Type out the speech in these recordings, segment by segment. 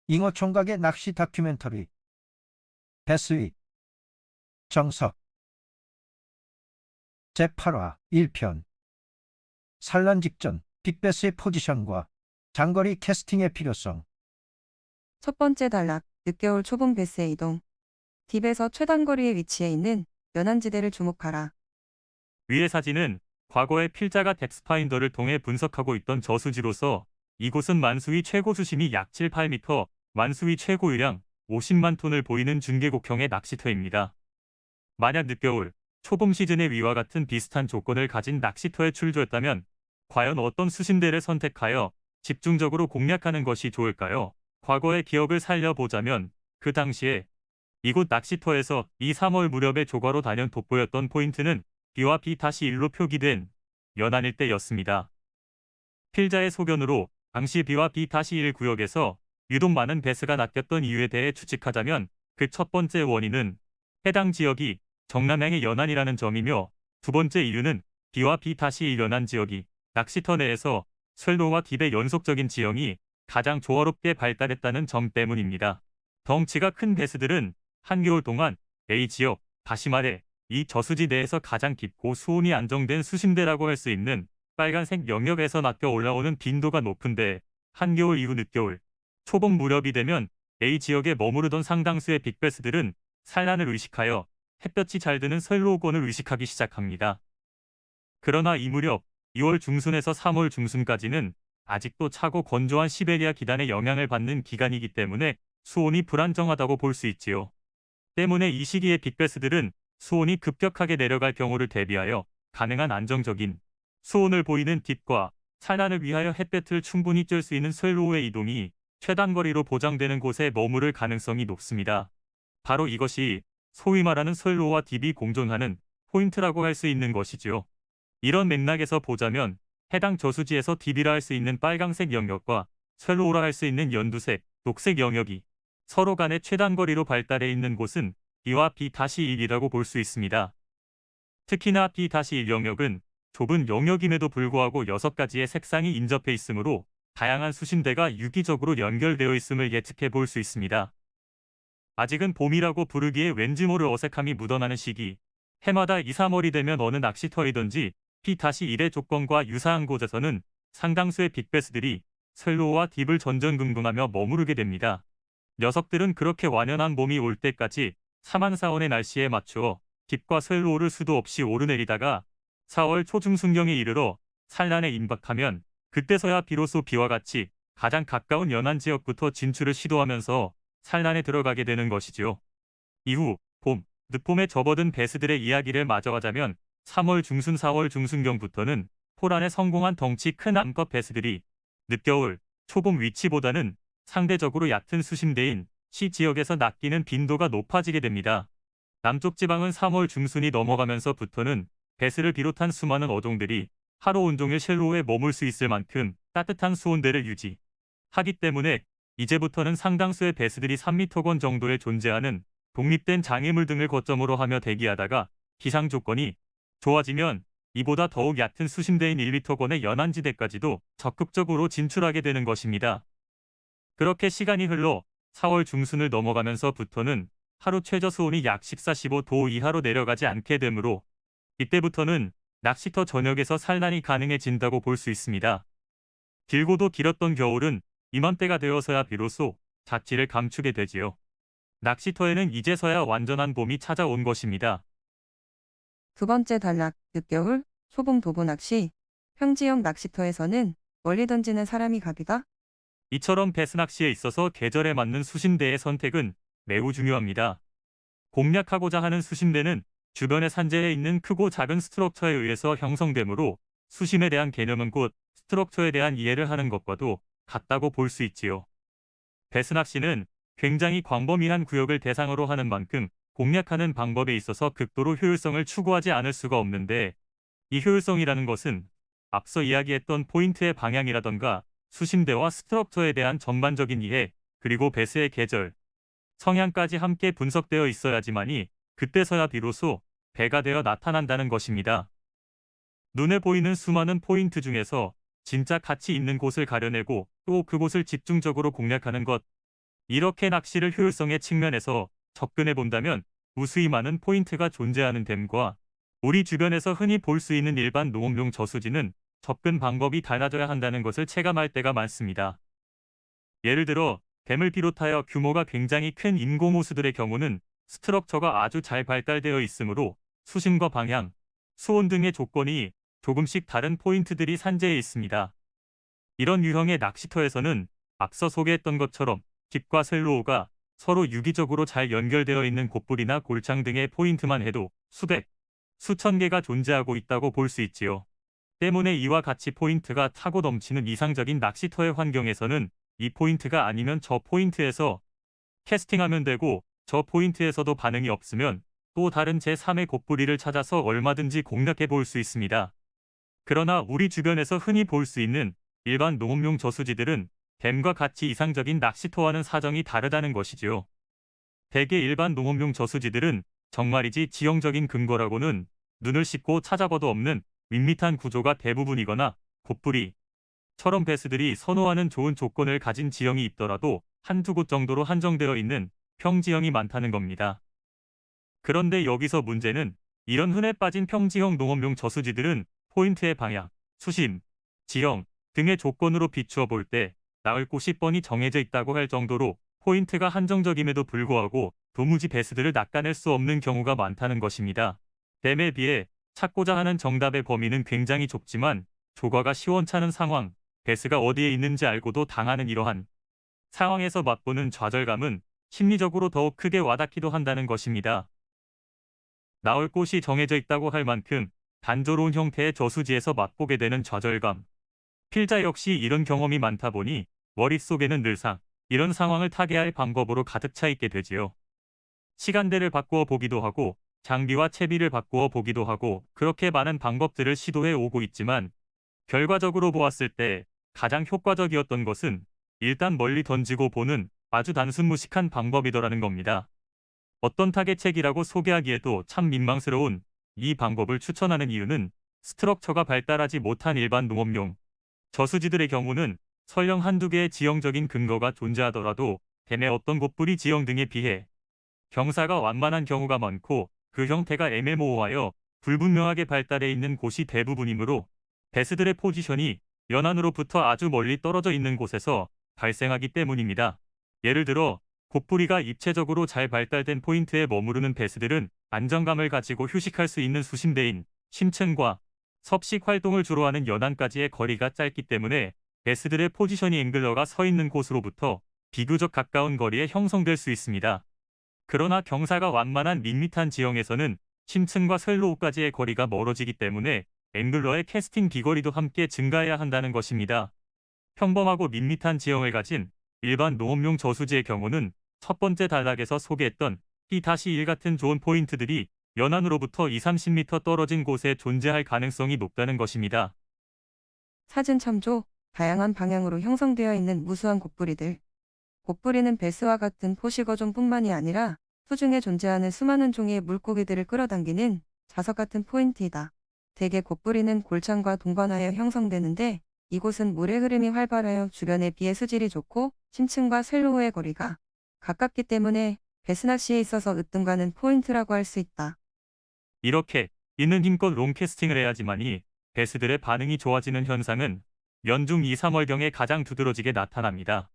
잉어 총각의 낚시 다큐멘터리 배스윗 정석 제8화 1편 산란 직전 빅베스의 포지션과 장거리 캐스팅의 필요성. 첫 번째 단락, 늦겨울 초봉 베스의 이동. 딥에서 최단거리에 위치해 있는 연안지대를 주목하라. 위의 사진은 과거의 필자가 덱스파인더를 통해 분석하고 있던 저수지로서 이곳은 만수위 최고 수심이 약 7, 8m, 만수위 최고 유량 50만 톤을 보이는 중계곡형의 낚시터입니다. 만약 늦겨울, 초봄 시즌의 위와 같은 비슷한 조건을 가진 낚시터에 출조했다면 과연 어떤 수심대를 선택하여 집중적으로 공략하는 것이 좋을까요? 과거의 기억을 살려보자면 그 당시에 이곳 낚시터에서 2, 3월 무렵에 조과로 단연 돋보였던 포인트는 B와 B-1로 표기된 연안 일대였습니다. 필자의 소견으로 당시 B와 B-1 구역에서 유독 많은 배스가 낚였던 이유에 대해 추측하자면 그 첫 번째 원인은 해당 지역이 정남향의 연안이라는 점이며 두 번째 이유는 B와 B-1 연안 지역이 낚시터 내에서 쇠로와 딥의 연속적인 지형이 가장 조화롭게 발달했다는 점 때문입니다. 덩치가 큰 배스들은 한겨울 동안 A 지역, 다시 말해 이 저수지 내에서 가장 깊고 수온이 안정된 수심대라고 할 수 있는 빨간색 영역에서 낚여 올라오는 빈도가 높은데 한겨울 이후 늦겨울, 초봄 무렵이 되면 A 지역에 머무르던 상당수의 빅베스들은 산란을 의식하여 햇볕이 잘 드는 쇠로우권을 의식하기 시작합니다. 그러나 이 무렵 2월 중순에서 3월 중순까지는 아직도 차고 건조한 시베리아 기단의 영향을 받는 기간이기 때문에 수온이 불안정하다고 볼 수 있지요. 때문에 이 시기에 빅베스들은 수온이 급격하게 내려갈 경우를 대비하여 가능한 안정적인 수온을 보이는 딥과 산란을 위하여 햇볕을 충분히 쬐을 수 있는 쇠로우의 이동이 최단거리로 보장되는 곳에 머무를 가능성이 높습니다. 바로 이것이 소위 말하는 쇠로우와 딥이 공존하는 포인트라고 할 수 있는 것이지요. 이런 맥락에서 보자면 해당 저수지에서 딥이라 할 수 있는 빨강색 영역과 쇠로우라 할 수 있는 연두색, 녹색 영역이 서로 간의 최단거리로 발달해 있는 곳은 B와 B-1이라고 볼 수 있습니다. 특히나 B-1 영역은 좁은 영역임에도 불구하고 6가지의 색상이 인접해 있으므로 다양한 수심대가 유기적으로 연결되어 있음을 예측해 볼 수 있습니다. 아직은 봄이라고 부르기에 왠지 모를 어색함이 묻어나는 시기, 해마다 2, 3월이 되면 어느 낚시터이든지 B-1의 조건과 유사한 곳에서는 상당수의 빅베스들이 쇠로우와 딥을 전전긍긍하며 머무르게 됩니다. 녀석들은 그렇게 완연한 봄이 올 때까지 사만사원의 날씨에 맞추어 딥과 쇠로우를 수도 없이 오르내리다가 4월 초중순경에 이르러 산란에 임박하면 그때서야 비로소 B와 같이 가장 가까운 연안 지역부터 진출을 시도하면서 산란에 들어가게 되는 것이지요. 이후 봄, 늦봄에 접어든 배스들의 이야기를 마저 하자면 3월 중순 4월 중순경부터는 포란에 성공한 덩치 큰 암컷 배스들이 늦겨울, 초봄 위치보다는 상대적으로 얕은 수심대인 C 지역에서 낚이는 빈도가 높아지게 됩니다. 남쪽 지방은 3월 중순이 넘어가면서부터는 배스를 비롯한 수많은 어종들이 하루 온종일 쉘로우에 머물 수 있을 만큼 따뜻한 수온대를 유지하기 때문에 이제부터는 상당수의 배스들이 3m권 정도에 존재하는 독립된 장애물 등을 거점으로 하며 대기하다가 기상 조건이 좋아지면 이보다 더욱 얕은 수심대인 1m권의 연안지대까지도 적극적으로 진출하게 되는 것입니다. 그렇게 시간이 흘러 4월 중순을 넘어가면서부터는 하루 최저 수온이 약 14-15도 이하로 내려가지 않게 되므로 이때부터는 낚시터 전역에서 산란이 가능해진다고 볼 수 있습니다. 길고도 길었던 겨울은 이맘때가 되어서야 비로소 자취를 감추게 되지요. 낚시터에는 이제서야 완전한 봄이 찾아온 것입니다. 두 번째 단락, 늦겨울, 초봉 도보 낚시. 평지형 낚시터에서는 멀리 던지는 사람이 갑이다. 이처럼 배스 낚시에 있어서 계절에 맞는 수심대의 선택은 매우 중요합니다. 공략하고자 하는 수심대는 주변의 산재에 있는 크고 작은 스트럭처에 의해서 형성되므로 수심에 대한 개념은 곧 스트럭처에 대한 이해를 하는 것과도 같다고 볼 수 있지요. 배스 낚시는 굉장히 광범위한 구역을 대상으로 하는 만큼 공략하는 방법에 있어서 극도로 효율성을 추구하지 않을 수가 없는데 이 효율성이라는 것은 앞서 이야기했던 포인트의 방향이라던가 수심대와 스트럭처에 대한 전반적인 이해 그리고 배스의 계절, 성향까지 함께 분석되어 있어야지만이 그때서야 비로소 배가 되어 나타난다는 것입니다. 눈에 보이는 수많은 포인트 중에서 진짜 가치 있는 곳을 가려내고 또 그곳을 집중적으로 공략하는 것, 이렇게 낚시를 효율성의 측면에서 접근해 본다면 무수히 많은 포인트가 존재하는 댐과 우리 주변에서 흔히 볼 수 있는 일반 농업용 저수지는 접근 방법이 달라져야 한다는 것을 체감할 때가 많습니다. 예를 들어 댐을 비롯하여 규모가 굉장히 큰 인공호수들의 경우는 스트럭처가 아주 잘 발달되어 있으므로 수심과 방향, 수온 등의 조건이 조금씩 다른 포인트들이 산재해 있습니다. 이런 유형의 낚시터에서는 앞서 소개했던 것처럼 딥과 셀로우가 서로 유기적으로 잘 연결되어 있는 곧불이나 골창 등의 포인트만 해도 수백, 수천 개가 존재하고 있다고 볼 수 있지요. 때문에 이와 같이 포인트가 차고 넘치는 이상적인 낚시터의 환경에서는 이 포인트가 아니면 저 포인트에서 캐스팅하면 되고 저 포인트에서도 반응이 없으면 또 다른 제3의 곧불이를 찾아서 얼마든지 공략해 볼 수 있습니다. 그러나 우리 주변에서 흔히 볼 수 있는 일반 농업용 저수지들은 댐과 같이 이상적인 낚시터와는 사정이 다르다는 것이지요. 대개 일반 농업용 저수지들은 정말이지 지형적인 근거라고는 눈을 씻고 찾아봐도 없는 밋밋한 구조가 대부분이거나 곧불이처럼 배수들이 선호하는 좋은 조건을 가진 지형이 있더라도 한두 곳 정도로 한정되어 있는 평지형이 많다는 겁니다. 그런데 여기서 문제는 이런 흔해 빠진 평지형 농업용 저수지들은 포인트의 방향, 수심, 지형 등의 조건으로 비추어 볼 때 나을 곳이 뻔히 정해져 있다고 할 정도로 포인트가 한정적임에도 불구하고 도무지 배수들을 낚아낼 수 없는 경우가 많다는 것입니다. 댐에 비해 찾고자 하는 정답의 범위는 굉장히 좁지만 조과가 시원찮은 상황, 배수가 어디에 있는지 알고도 당하는 이러한 상황에서 맛보는 좌절감은 심리적으로 더욱 크게 와닿기도 한다는 것입니다. 나올 곳이 정해져 있다고 할 만큼 단조로운 형태의 저수지에서 맛보게 되는 좌절감. 필자 역시 이런 경험이 많다 보니 머릿속에는 늘상 이런 상황을 타개할 방법으로 가득 차 있게 되지요. 시간대를 바꾸어 보기도 하고 장비와 채비를 바꾸어 보기도 하고 그렇게 많은 방법들을 시도해 오고 있지만 결과적으로 보았을 때 가장 효과적이었던 것은 일단 멀리 던지고 보는 아주 단순 무식한 방법이더라는 겁니다. 어떤 타겟책이라고 소개하기에도 참 민망스러운 이 방법을 추천하는 이유는 스트럭처가 발달하지 못한 일반 농업용 저수지들의 경우는 설령 한두 개의 지형적인 근거가 존재하더라도 댐의 어떤 곧불이 지형 등에 비해 경사가 완만한 경우가 많고 그 형태가 애매모호하여 불분명하게 발달해 있는 곳이 대부분이므로 배수들의 포지션이 연안으로부터 아주 멀리 떨어져 있는 곳에서 발생하기 때문입니다. 예를 들어 곧불이가 입체적으로 잘 발달된 포인트에 머무르는 배수들은 안정감을 가지고 휴식할 수 있는 수심대인 심층과 섭식 활동을 주로 하는 연안까지의 거리가 짧기 때문에 배수들의 포지셔닝 앵글러가 서 있는 곳으로부터 비교적 가까운 거리에 형성될 수 있습니다. 그러나 경사가 완만한 밋밋한 지형에서는 심층과 셀로우까지의 거리가 멀어지기 때문에 앵글러의 캐스팅 비거리도 함께 증가해야 한다는 것입니다. 평범하고 밋밋한 지형을 가진 일반 농업용 저수지의 경우는 첫 번째 단락에서 소개했던 P-1 같은 좋은 포인트들이 연안으로부터 20-30m 떨어진 곳에 존재할 가능성이 높다는 것입니다. 사진 참조. 다양한 방향으로 형성되어 있는 무수한 곧불이들. 곧불이는 배스와 같은 포식어종뿐만이 아니라 수중에 존재하는 수많은 종의 물고기들을 끌어당기는 자석 같은 포인트이다. 대개 곧불이는 골창과 동반하여 형성되는데 이곳은 물의 흐름이 활발하여 주변에 비해 수질이 좋고 심층과 셀로우의 거리가 가깝기 때문에 배스낚시에 있어서 으뜸가는 포인트라고 할 수 있다. 이렇게 있는 힘껏 롱캐스팅을 해야지만이 배스들의 반응이 좋아지는 현상은 연중 2-3월경에 가장 두드러지게 나타납니다.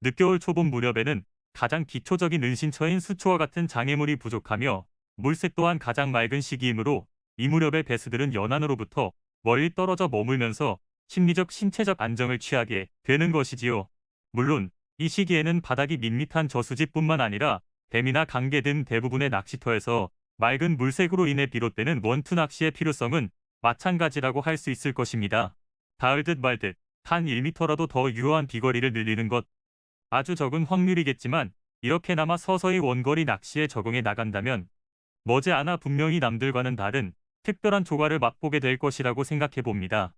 늦겨울 초봄 무렵에는 가장 기초적인 은신처인 수초와 같은 장애물이 부족하며 물색 또한 가장 맑은 시기이므로 이 무렵의 배스들은 연안으로부터 멀리 떨어져 머물면서 심리적 신체적 안정을 취하게 되는 것이지요. 물론 이 시기에는 바닥이 밋밋한 저수지뿐만 아니라 댐이나 강계 등 대부분의 낚시터에서 맑은 물색으로 인해 비롯되는 원투 낚시의 필요성은 마찬가지라고 할 수 있을 것입니다. 닿을 듯 말 듯 한 1m라도 더 유효한 비거리를 늘리는 것. 아주 적은 확률이겠지만 이렇게나마 서서히 원거리 낚시에 적응해 나간다면 머지않아 분명히 남들과는 다른 특별한 조과를 맛보게 될 것이라고 생각해 봅니다.